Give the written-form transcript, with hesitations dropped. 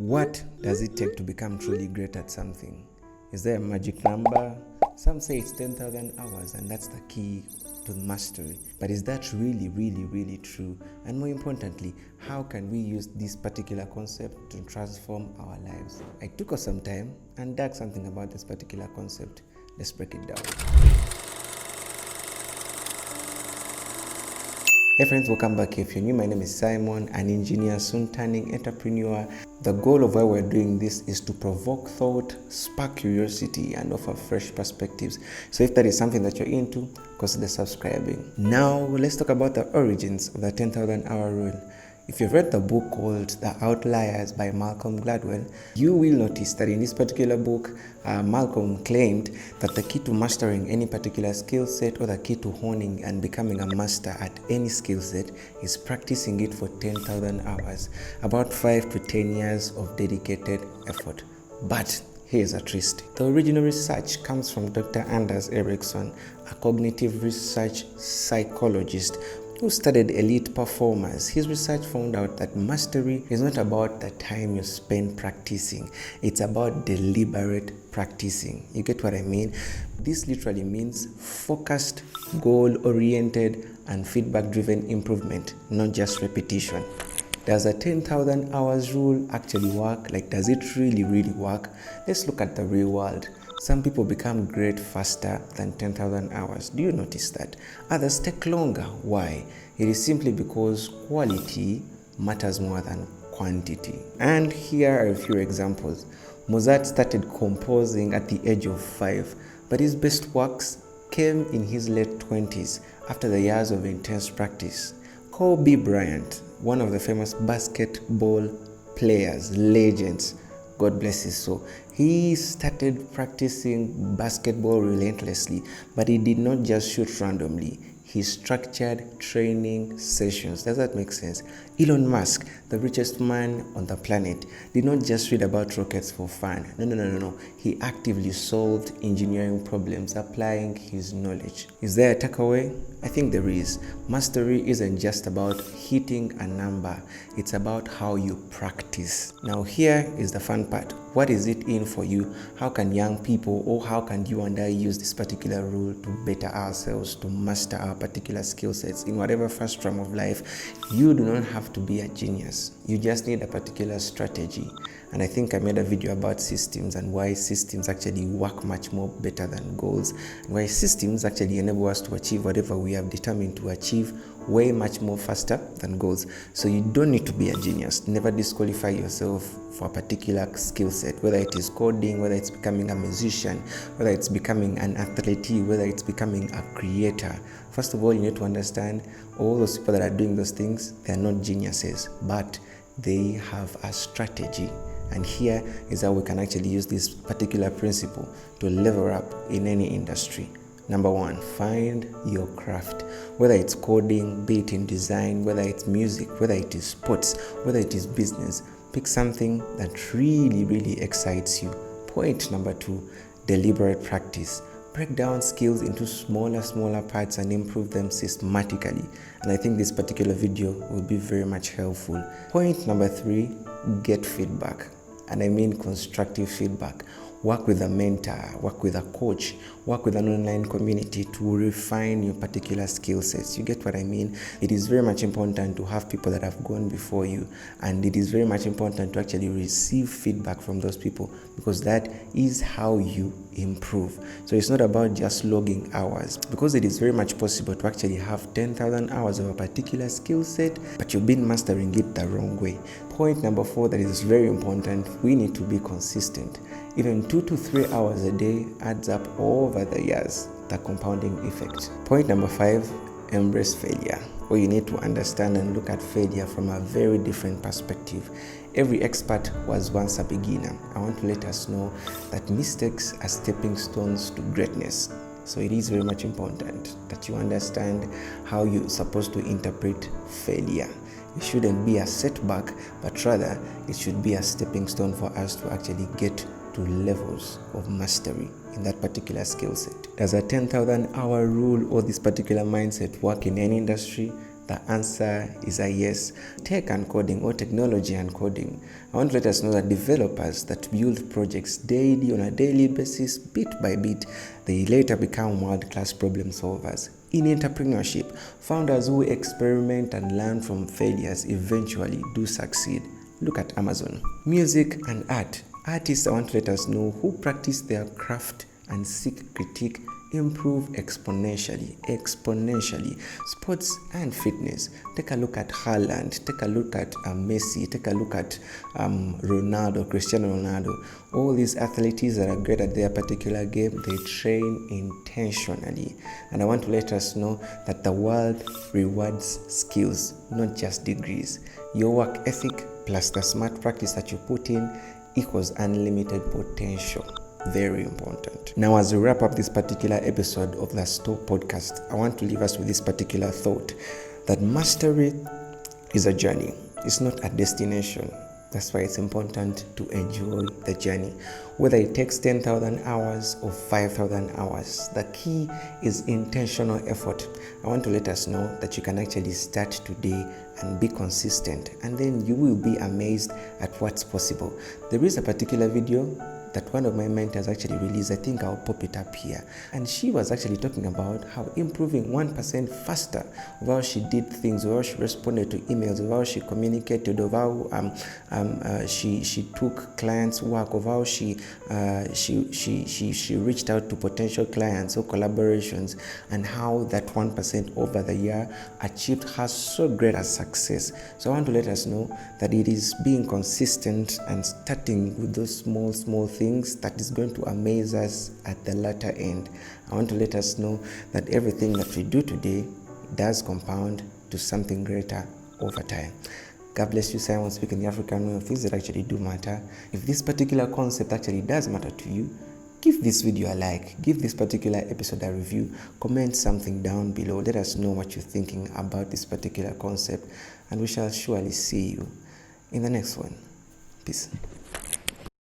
What does it take to become truly great at something? Is there a magic number? Some say it's 10,000 hours and that's the key to mastery. But is that really true? And more importantly, how can we use this particular concept to transform our lives? I took us some time and dug something about this particular concept. Let's break it down. Hey friends, welcome back. If you're new, my name is Simon, an engineer, soon turning entrepreneur. The goal of why we're doing this is to provoke thought, spark curiosity, and offer fresh perspectives. So if that is something that you're into, consider subscribing. Now, let's talk about the origins of the 10,000 hour rule. If you've read the book called The Outliers by Malcom Gladwell, you will notice that in this particular book, Malcolm claimed that the key to mastering any particular skill set, or the key to honing and becoming a master at any skill set, is practicing it for 10,000 hours, about 5 to 10 years of dedicated effort. But here's a twist. The original research comes from Dr. Anders Ericsson, a cognitive research psychologist who studied elite performers. His research found out that mastery is not about the time you spend practicing. It's about deliberate practicing. You get what I mean? This literally means focused, goal-oriented, and feedback-driven improvement, not just repetition. Does a 10,000 hours rule actually work? Like, does it really work? Let's look at the real world. Some people become great faster than 10,000 hours. Do you notice that? Others take longer. Why? It is simply because quality matters more than quantity. And here are a few examples. Mozart started composing at the age of 5, but his best works came in his late 20s after the years of intense practice. Kobe Bryant, one of the famous basketball players, legends, God bless his soul. He started practicing basketball relentlessly, but he did not just shoot randomly. He structured training sessions. Does that make sense? Elon Musk, the richest man on the planet, did not just read about rockets for fun. No. He actively solved engineering problems, applying his knowledge. Is there a takeaway? I think there is. Mastery isn't just about hitting a number. It's about how you practice. Now here is the fun part. What is it in for you? How can young people, or how can you and I use this particular rule to better ourselves, to master our particular skill sets in whatever first realm of life? You do not have to be a genius. You just need a particular strategy. And I think I made a video about systems and why systems actually work much more better than goals, and why systems actually enable us to achieve whatever we have determined to achieve way much more faster than goals. So you don't need to be a genius. Never disqualify yourself for a particular skill set, whether it is coding, whether it's becoming a musician, whether it's becoming an athlete, whether it's becoming a creator. First of all, you need to understand all those people that are doing those things, they are not geniuses, but they have a strategy. And here is how we can actually use this particular principle to level up in any industry. Number 1, find your craft. Whether it's coding, be it in design, whether it's music, whether it is sports, whether it is business, pick something that really excites you. Point number 2, deliberate practice. Break down skills into smaller parts and improve them systematically. And I think this particular video will be very much helpful. Point number 3, get feedback. And I mean constructive feedback. Work with a mentor, work with a coach, work with an online community to refine your particular skill sets. You get what I mean? It is very much important to have people that have gone before you, and it is very much important to actually receive feedback from those people, because that is how you improve. So it's not about just logging hours, because it is very much possible to actually have 10,000 hours of a particular skill set, but you've been mastering it the wrong way. Point number 4 that is very important, we need to be consistent. Even 2 to 3 hours a day adds up over the years, the compounding effect. Point number 5, embrace failure. Or you need to understand and look at failure from a very different perspective. Every expert was once a beginner. I want to let us know that mistakes are stepping stones to greatness. So it is very much important that you understand how you're supposed to interpret failure. It shouldn't be a setback, but rather it should be a stepping stone for us to actually get to levels of mastery in that particular skill set. Does a 10,000 hour rule or this particular mindset work in any industry? The answer is a yes. Tech and coding, or technology and coding. I want to let us know that developers that build projects daily, on a daily basis, bit by bit, they later become world-class problem solvers. In entrepreneurship, founders who experiment and learn from failures eventually do succeed. Look at Amazon. Music and art. Artists, I want to let us know, who practice their craft and seek critique improve exponentially. Sports and fitness. Take a look at Haaland, take a look at Messi, take a look at Cristiano Ronaldo. All these athletes that are great at their particular game, they train intentionally. And I want to let us know that the world rewards skills, not just degrees. Your work ethic plus the smart practice that you put in equals unlimited potential. Very important. Now, as we wrap up this particular episode of the Store Podcast, I want to leave us with this particular thought, that mastery is a journey. It's not a destination. That's why it's important to enjoy the journey. Whether it takes 10,000 hours or 5,000 hours, the key is intentional effort. I want to let us know that you can actually start today and be consistent, and then you will be amazed at what's possible. There is a particular video that one of my mentors actually released. I think I'll pop it up here. And she was actually talking about how improving 1% faster of how she did things, of how she responded to emails, of how she communicated, of how she took clients' work, of how she reached out to potential clients or collaborations, and how that 1% over the year achieved her so great a success. So I want to let us know that it is being consistent and starting with those small things that is going to amaze us at the latter end. I want to let us know that everything that we do today does compound to something greater over time. God bless you. Simon speaking, the African way of things that actually do matter. If this particular concept actually does matter to you, give this video a like, give this particular episode a review, comment something down below. Let us know what you're thinking about this particular concept, and we shall surely see you in the next one. Peace.